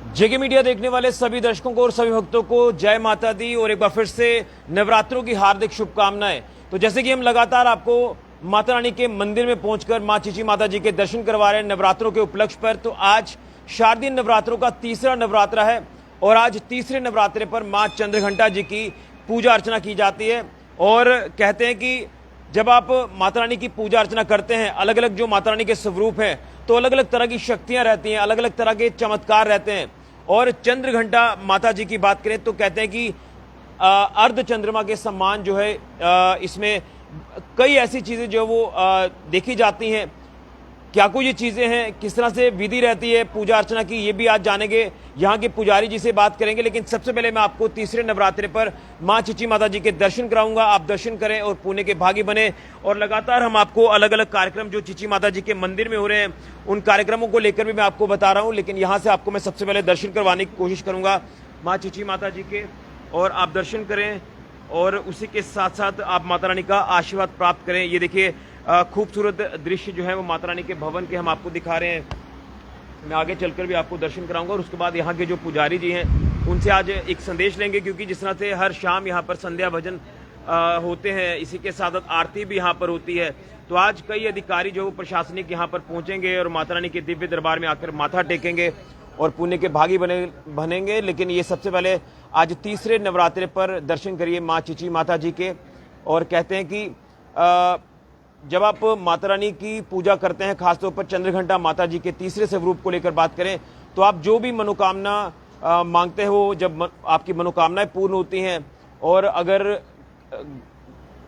जेके media देखने वाले सभी दर्शकों को और सभी भक्तों को जय माता दी और एक बार फिर से नवरात्रों की हार्दिक शुभकामनाएं। तो जैसे कि हम लगातार आपको माता रानी के मंदिर में पहुंचकर मां चीची माता जी के दर्शन करवा रहे हैं नवरात्रों के उपलक्ष्य पर। तो आज शारदीय नवरात्रों का तीसरा नवरात्रा है और आज तीसरे नवरात्रे पर मां चंद्रघंटा जी की पूजा अर्चना की जाती है। और कहते हैं कि जब आप माता रानी की पूजा अर्चना करते हैं, अलग अलग जो माता रानी के स्वरूप हैं, तो अलग अलग तरह की शक्तियां रहती हैं, अलग अलग तरह के चमत्कार रहते हैं। और चंद्रघंटा माता जी की बात करें तो कहते हैं कि अर्ध चंद्रमा के समान जो है इसमें कई ऐसी चीजें जो वो देखी जाती हैं। क्या कुछ ये चीजें हैं, किस तरह से विधि रहती है पूजा अर्चना की, ये भी आज जानेंगे। यहाँ के पुजारी जी से बात करेंगे। लेकिन सबसे पहले मैं आपको तीसरे नवरात्रे पर मां चीची माता जी के दर्शन कराऊंगा। आप दर्शन करें और पुण्य के भागी बने। और लगातार हम आपको अलग अलग कार्यक्रम जो चीची माता जी के मंदिर में हो रहे हैं, उन कार्यक्रमों को लेकर भी मैं आपको बता रहा हूँ। लेकिन यहाँ से आपको मैं सबसे पहले दर्शन करवाने की कोशिश करूंगा माँ चीची माता जी के, और आप दर्शन करें और उसी के साथ साथ आप माता रानी का आशीर्वाद प्राप्त करें। ये देखिए खूबसूरत दृश्य जो है वो माता रानी के भवन के हम आपको दिखा रहे हैं। मैं आगे चलकर भी आपको दर्शन कराऊंगा और उसके बाद यहाँ के जो पुजारी जी हैं उनसे आज एक संदेश लेंगे, क्योंकि जिस तरह से हर शाम यहाँ पर संध्या भजन होते हैं, इसी के साथ आरती भी यहाँ पर होती है। तो आज कई अधिकारी जो प्रशासनिक यहाँ पर पहुंचेंगे और माता रानी के दिव्य दरबार में आकर माथा टेकेंगे और पुण्य के भागी बनेंगे। लेकिन ये सबसे पहले आज तीसरे नवरात्रे पर दर्शन करिए माँ चीची माता जी के। और कहते हैं कि जब आप माता रानी की पूजा करते हैं, खासतौर पर चंद्रघंटा माता जी के तीसरे स्वरूप को लेकर बात करें, तो आप जो भी मनोकामना मांगते हो, जब आपकी मनोकामनाएं पूर्ण होती हैं, और अगर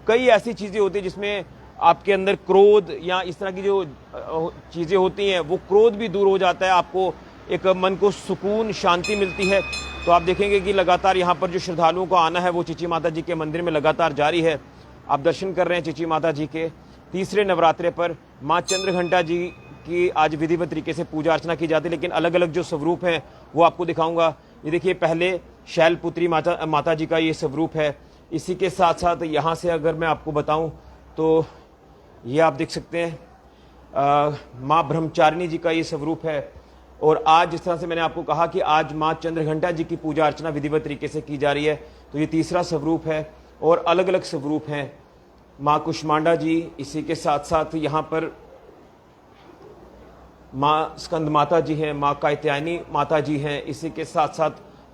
कई ऐसी चीजें होती हैं जिसमें आपके अंदर क्रोध या इस तरह की जो चीजें होती हैं, वो क्रोध भी दूर हो जाता है, आपको एक मन को सुकून शांति मिलती है। तो आप देखेंगे कि लगातार यहाँ पर जो श्रद्धालुओं को आना है वो चीची माता जी के मंदिर में लगातार जारी है। आप दर्शन कर रहे हैं चीची माता जी के तीसरे नवरात्रे पर। माँ चंद्रघंटा जी की आज विधिवत तरीके से पूजा अर्चना की जाती है। लेकिन अलग अलग जो स्वरूप हैं वो आपको दिखाऊंगा। ये देखिए पहले शैलपुत्री माता जी का ये स्वरूप है। इसी के साथ साथ यहाँ से अगर मैं आपको बताऊं तो ये आप देख सकते हैं माँ ब्रह्मचारिणी जी का ये स्वरूप है। और आज जिस तरह से मैंने आपको कहा कि आज माँ चंद्रघंटा जी की पूजा अर्चना विधिवत तरीके से की जा रही है, तो ये तीसरा स्वरूप है। और अलग अलग स्वरूप हैं माँ कुष्मांडा जी, इसी के साथ साथ यहाँ पर माँ स्कंद माता जी हैं, माँ कात्यायनी माता जी हैं, इसी के साथ साथ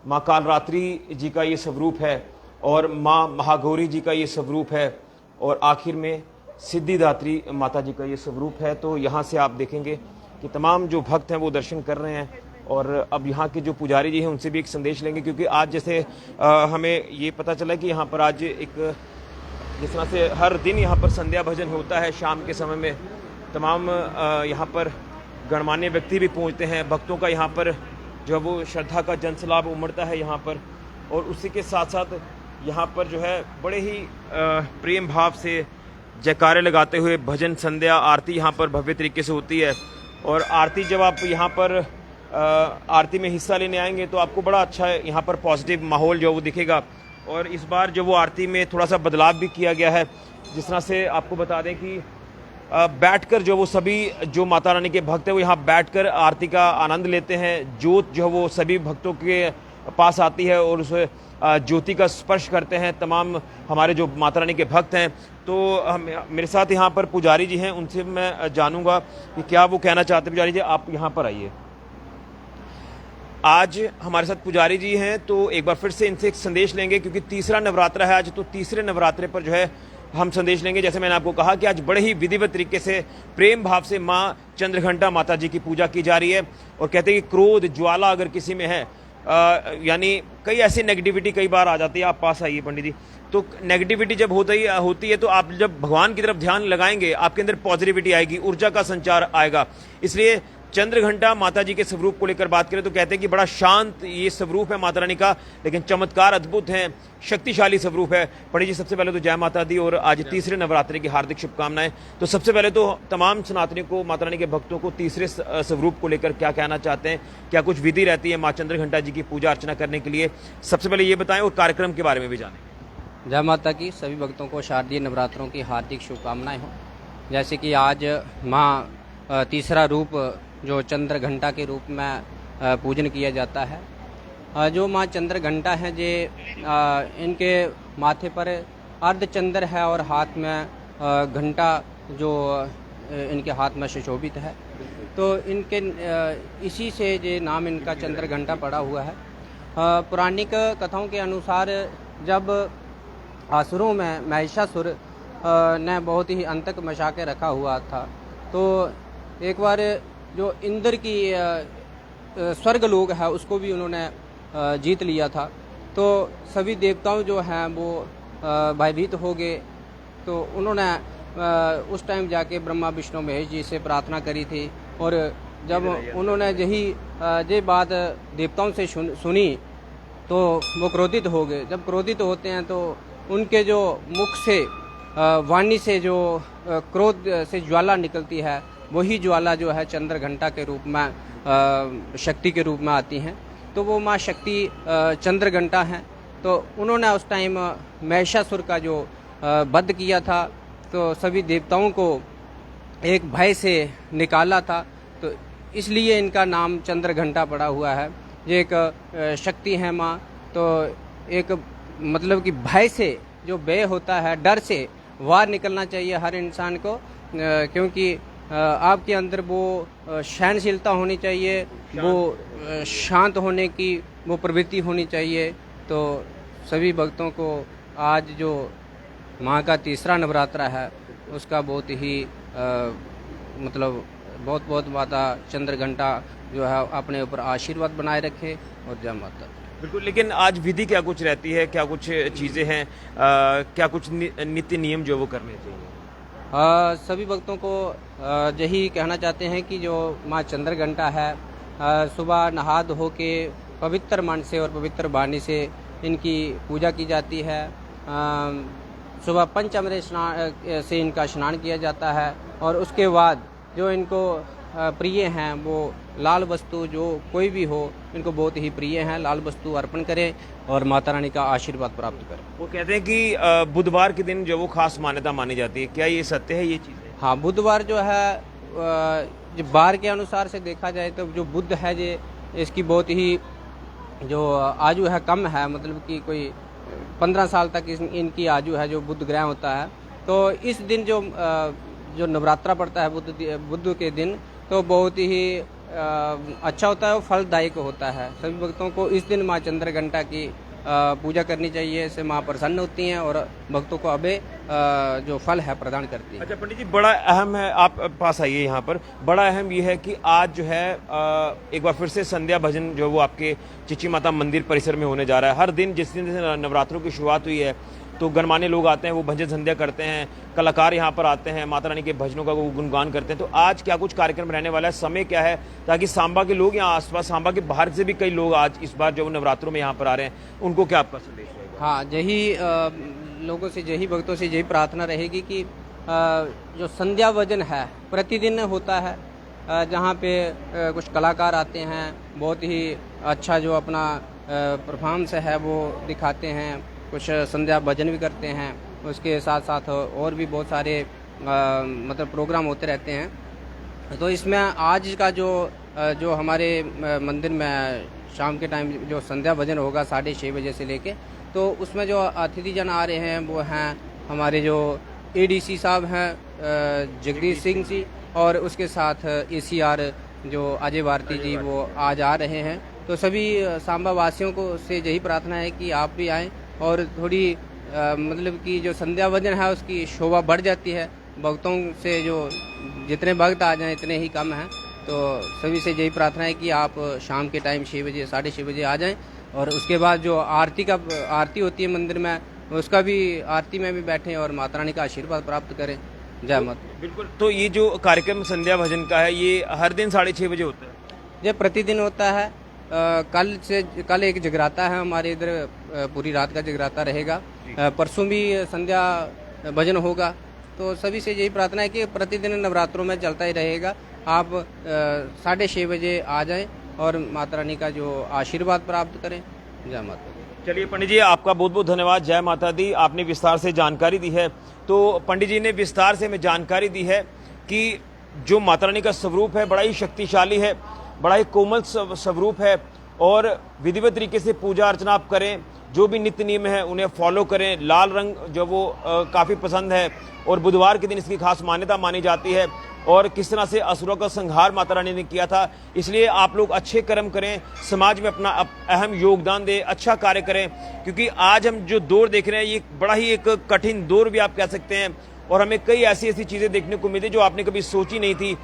माँ कालरात्रि जी का ये स्वरूप है, और माँ महागौरी जी का ये स्वरूप है, और आखिर में सिद्धिदात्री माता जी का ये स्वरूप है। तो यहाँ से आप देखेंगे कि तमाम जो भक्त हैं वो दर्शन कर रहे हैं। और अब यहाँ के जो पुजारी जी हैं उनसे भी एक संदेश लेंगे, क्योंकि आज जैसे हमें ये पता चला कि यहाँ पर आज एक जिस तरह से हर दिन यहाँ पर संध्या भजन होता है शाम के समय में, तमाम यहाँ पर गणमान्य व्यक्ति भी पहुँचते हैं, भक्तों का यहाँ पर जो वो श्रद्धा का जनसैलाब उमड़ता है यहाँ पर। और उसी के साथ साथ यहाँ पर जो है बड़े ही प्रेम भाव से जयकारे लगाते हुए भजन संध्या आरती यहाँ पर भव्य तरीके से होती है। और आरती जब आप यहाँ पर आरती में हिस्सा लेने आएंगे तो आपको बड़ा अच्छा यहाँ पर पॉजिटिव माहौल जो वो दिखेगा। और इस बार जो वो आरती में थोड़ा सा बदलाव भी किया गया है। जिस तरह से आपको बता दें कि बैठकर जो वो सभी जो माता रानी के भक्त हैं वो यहाँ बैठकर आरती का आनंद लेते हैं। जोत जो वो सभी भक्तों के पास आती है और उस ज्योति का स्पर्श करते हैं तमाम हमारे जो माता रानी के भक्त हैं। तो मेरे साथ यहाँ पर पुजारी जी हैं, उनसे मैं जानूंगा कि क्या वो कहना चाहते हैं। पुजारी जी आप यहाँ पर आइए। आज हमारे साथ पुजारी जी हैं, तो एक बार फिर से इनसे एक संदेश लेंगे, क्योंकि तीसरा नवरात्रा है आज। तो तीसरे नवरात्रे पर जो है हम संदेश लेंगे। जैसे मैंने आपको कहा कि आज बड़े ही विधिवत तरीके से प्रेम भाव से माँ चंद्रघंटा माता जी की पूजा की जा रही है। और कहते हैं कि क्रोध ज्वाला अगर किसी में है, यानी कई ऐसी नेगेटिविटी कई बार आ जाती है। आप पास आइए पंडित जी। तो नेगेटिविटी जब होती है तो आप जब भगवान की तरफ ध्यान लगाएंगे आपके अंदर पॉजिटिविटी आएगी, ऊर्जा का संचार आएगा। इसलिए चंद्रघंटा माता जी के स्वरूप को लेकर बात करें तो कहते हैं कि बड़ा शांत ये स्वरूप है माता रानी का, लेकिन चमत्कार अद्भुत हैं, शक्तिशाली स्वरूप है। पंडित जी सबसे पहले तो जय माता दी और आज तीसरे नवरात्रि की हार्दिक शुभकामनाएं। तो सबसे पहले तो तमाम सनातनियों को, माता रानी के भक्तों को तीसरे स्वरूप को लेकर क्या कहना चाहते हैं, क्या कुछ विधि रहती है माँ चंद्रघंटा जी की पूजा अर्चना करने के लिए, सबसे पहले ये बताएं और कार्यक्रम के बारे में भी जानें। जय माता की सभी भक्तों को शारदीय नवरात्रों की हार्दिक शुभकामनाएं हो। जैसे कि आज माँ तीसरा रूप जो चंद्रघंटा के रूप में पूजन किया जाता है। जो माँ चंद्र घंटा है जे इनके माथे पर अर्धचंद्र है और हाथ में घंटा जो इनके हाथ में सुशोभित है, तो इनके इसी से ये नाम इनका चंद्र घंटा पड़ा हुआ है। पौराणिक कथाओं के अनुसार जब असुरों में महिषासुर ने बहुत ही अंतक मचा के रखा हुआ था, तो एक बार जो इंद्र की स्वर्ग लोक है उसको भी उन्होंने जीत लिया था। तो सभी देवताओं जो हैं वो भयभीत हो गए, तो उन्होंने उस टाइम जाके ब्रह्मा विष्णु महेश जी से प्रार्थना करी थी। और जब उन्होंने ये बात देवताओं से सुनी तो वो क्रोधित हो गए। जब क्रोधित होते हैं तो उनके जो मुख से वाणी से जो क्रोध से ज्वाला निकलती है, वही ज्वाला जो है चंद्र घंटा के रूप में शक्ति के रूप में आती हैं। तो वो माँ शक्ति चंद्र घंटा हैं। तो उन्होंने उस टाइम महिषासुर का जो वध किया था, तो सभी देवताओं को एक भय से निकाला था, तो इसलिए इनका नाम चंद्र घंटा पड़ा हुआ है। ये एक शक्ति है माँ, तो एक मतलब कि भय से जो भय होता है, डर से बाहर निकलना चाहिए हर इंसान को, क्योंकि आपके अंदर वो सहनशीलता होनी चाहिए, वो शांत होने की वो प्रवृत्ति होनी चाहिए। तो सभी भक्तों को आज जो माँ का तीसरा नवरात्रा है उसका बहुत ही मतलब बहुत बहुत माता चंद्र घंटा जो है अपने ऊपर आशीर्वाद बनाए रखे और जय माता। बिल्कुल, लेकिन आज विधि क्या कुछ रहती है, क्या कुछ चीज़ें हैं, क्या कुछ नित्य नियम जो वो करने चाहिए? सभी भक्तों को यही कहना चाहते हैं कि जो माँ चंद्र घंटा है, सुबह नहा धो के पवित्र मन से और पवित्र वाणी से इनकी पूजा की जाती है। सुबह पंचामृत स्नान से इनका स्नान किया जाता है और उसके बाद जो इनको प्रिय हैं वो लाल वस्तु जो कोई भी हो, इनको बहुत ही प्रिय हैं, लाल वस्तु अर्पण करें और माता रानी का आशीर्वाद प्राप्त करें। वो कहते हैं कि बुधवार के दिन जो वो खास मान्यता मानी जाती है, क्या ये सत्य है ये चीज़? हाँ, बुधवार जो है जो बार के अनुसार से देखा जाए तो जो बुध है ये इसकी बहुत ही जो आयु है कम है, मतलब कि कोई 15 साल तक इनकी आयु है जो बुध ग्रह होता है। तो इस दिन जो नवरात्रा पड़ता है बुध के दिन, तो बहुत ही अच्छा होता है और फलदायक होता है। सभी भक्तों को इस दिन माँ चंद्र घंटा की पूजा करनी चाहिए, इससे माँ प्रसन्न होती हैं और भक्तों को अभय जो फल है प्रदान करती है। अच्छा पंडित जी, बड़ा अहम है, आप पास आइए यहाँ पर। बड़ा अहम ये है कि आज जो है एक बार फिर से संध्या भजन जो वो आपके चिची माता मंदिर परिसर में होने जा रहा है। हर दिन जिस दिन से नवरात्रों की शुरुआत हुई है तो गणमान्य लोग आते हैं, वो भजन संध्या करते हैं, कलाकार यहाँ पर आते हैं, माता रानी के भजनों का वो गुणगान करते हैं। तो आज क्या कुछ कार्यक्रम रहने वाला है, समय क्या है, ताकि सांबा के लोग यहाँ आसपास, सांबा के बाहर से भी कई लोग आज इस बार जो नवरात्रों में यहाँ पर आ रहे हैं, उनको क्या आपका संदेश रहेगा? हाँ, यही लोगों से, यही भक्तों से यही प्रार्थना रहेगी कि जो संध्या भजन है प्रतिदिन होता है, जहाँ पे कुछ कलाकार आते हैं, बहुत ही अच्छा जो अपना परफॉर्मेंस है वो दिखाते हैं, कुछ संध्या भजन भी करते हैं, उसके साथ साथ और भी बहुत सारे मतलब प्रोग्राम होते रहते हैं। तो इसमें आज का जो हमारे मंदिर में शाम के टाइम जो संध्या भजन होगा 6:30 बजे से लेके, तो उसमें जो अतिथिजन आ रहे हैं वो हैं हमारे जो एडीसी साहब हैं जगदीश सिंह जी, और उसके साथ एसीआर जो अजय भारती जी वो आज आ रहे हैं। तो सभी सांबा वासियों को से यही प्रार्थना है कि आप भी आएँ और थोड़ी मतलब कि जो संध्या भजन है उसकी शोभा बढ़ जाती है। भक्तों से जो जितने भक्त आ जाएं इतने ही कम हैं, तो सभी से यही प्रार्थना है कि आप शाम के टाइम 6 बजे 6:30 बजे आ जाएं। और उसके बाद जो आरती होती है मंदिर में, उसका भी आरती में भी बैठें और माता रानी का आशीर्वाद प्राप्त करें। जय माता। बिल्कुल, तो ये जो कार्यक्रम संध्या भजन का है ये हर दिन 6:30 बजे होता है? ये प्रतिदिन होता है। कल एक जगराता है हमारे इधर, पूरी रात का जगराता रहेगा। परसों भी संध्या भजन होगा। तो सभी से यही प्रार्थना है कि प्रतिदिन नवरात्रों में चलता ही रहेगा। आप 6:30 बजे आ जाएं और माता रानी का जो आशीर्वाद प्राप्त करें। जय माता दी। चलिए पंडित जी, आपका बहुत बहुत धन्यवाद। जय माता दी। आपने विस्तार से जानकारी दी है। तो पंडित जी ने विस्तार से हमें जानकारी दी है कि जो माता रानी का स्वरूप है बड़ा ही शक्तिशाली है। बड़ा ही कोमल स्वरूप है और विधिवत तरीके से पूजा अर्चना आप करें, जो भी नित्य नियम है उन्हें फॉलो करें। लाल रंग जो वो काफ़ी पसंद है और बुधवार के दिन इसकी खास मान्यता मानी जाती है और किस तरह से असुरों का संहार माता रानी ने किया था। इसलिए आप लोग अच्छे कर्म करें, समाज में अपना अहम योगदान दें, अच्छा कार्य करें, क्योंकि आज हम जो दौर देख रहे हैं ये बड़ा ही एक कठिन दौर भी आप कह सकते हैं और हमें कई ऐसी ऐसी चीज़ें देखने को मिली जो आपने कभी सोची नहीं थी।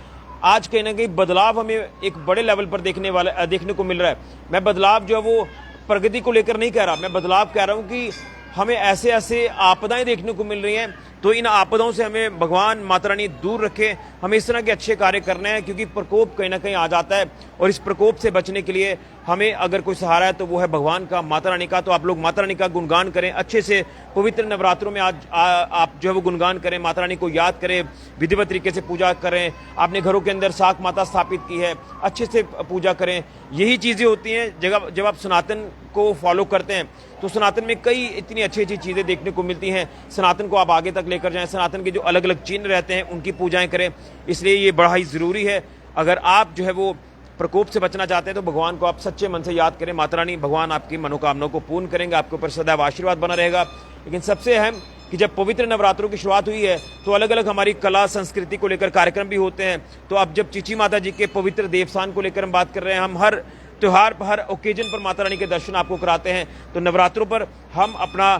आज कहीं ना कहीं बदलाव हमें एक बड़े लेवल पर देखने को मिल रहा है। मैं बदलाव जो है वो प्रगति को लेकर नहीं कह रहा, मैं बदलाव कह रहा हूँ कि हमें ऐसे ऐसे आपदाएं देखने को मिल रही हैं, तो इन आपदाओं से हमें भगवान माता रानी दूर रखे। हमें इस तरह के अच्छे कार्य करने हैं, क्योंकि प्रकोप कहीं ना कहीं आ जाता है और इस प्रकोप से बचने के लिए हमें अगर कोई सहारा है तो वो है भगवान का, माता रानी का। तो आप लोग माता रानी का गुणगान करें अच्छे से। पवित्र नवरात्रों में आज आप जो है वो गुणगान करें, माता रानी को याद करें, विधिवत तरीके से पूजा करें। आपने घरों के अंदर साख माता स्थापित की है, अच्छे से पूजा करें। यही चीज़ें होती हैं जब आप सनातन को फॉलो करते हैं तो सनातन में कई इतनी अच्छी अच्छी चीज़ें देखने को मिलती हैं। सनातन को आप आगे तक लेकर जाएं, सनातन के जो अलग अलग चिन्ह रहते हैं उनकी पूजाएं करें। इसलिए ये बड़ा ही ज़रूरी है। अगर आप जो है वो प्रकोप से बचना चाहते हैं तो भगवान को आप सच्चे मन से याद करें। माता रानी भगवान आपकी मनोकामनाओं को पूर्ण करेंगे, आपके ऊपर सदैव आशीर्वाद बना रहेगा। लेकिन सबसे अहम कि जब पवित्र नवरात्रों की शुरुआत हुई है तो अलग अलग हमारी कला संस्कृति को लेकर कार्यक्रम भी होते हैं। तो अब जब चीची माता जी के पवित्र देवस्थान को लेकर हम बात कर रहे हैं, हम हर त्योहार पर, हर ओकेजन पर माता रानी के दर्शन आपको कराते हैं। तो नवरात्रों पर हम अपना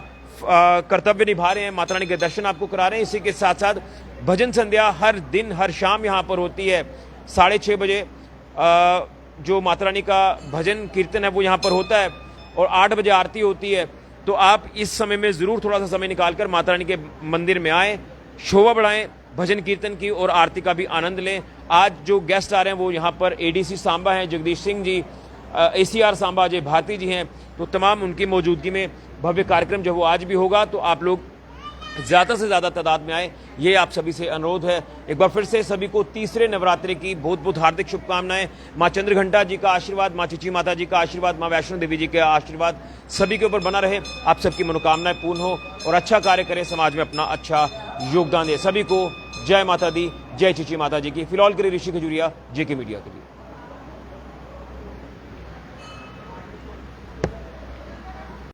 कर्तव्य निभा रहे हैं, माता रानी के दर्शन आपको करा रहे हैं। इसी के साथ साथ भजन संध्या हर दिन हर शाम यहाँ पर होती है 6:30 बजे। जो माता रानी का भजन कीर्तन है वो यहाँ पर होता है और 8 बजे आरती होती है। तो आप इस समय में ज़रूर थोड़ा सा समय निकालकर माता रानी के मंदिर में आएँ, शोभा बढ़ाएं, भजन कीर्तन की और आरती का भी आनंद लें। आज जो गेस्ट आ रहे हैं वो यहाँ पर एडीसी सांबा हैं जगदीश सिंह जी, ACR सांबा अजय भारती जी हैं। तो तमाम उनकी मौजूदगी में भव्य कार्यक्रम जो वो आज भी होगा। तो आप लोग ज़्यादा से ज़्यादा तादाद में आए, ये आप सभी से अनुरोध है। एक बार फिर से सभी को तीसरे नवरात्रि की बहुत बहुत हार्दिक शुभकामनाएं। माँ चंद्रघंटा जी का आशीर्वाद, माँ चीची माता जी का आशीर्वाद, माँ वैष्णो देवी जी का आशीर्वाद सभी के ऊपर बना रहे। आप सबकी मनोकामनाएं पूर्ण हो और अच्छा कार्य करें, समाज में अपना अच्छा योगदान दे। सभी को जय माता दी, जय चीची माता जी की। फिलहाल के लिए ऋषि खजूरिया, JK मीडिया के लिए।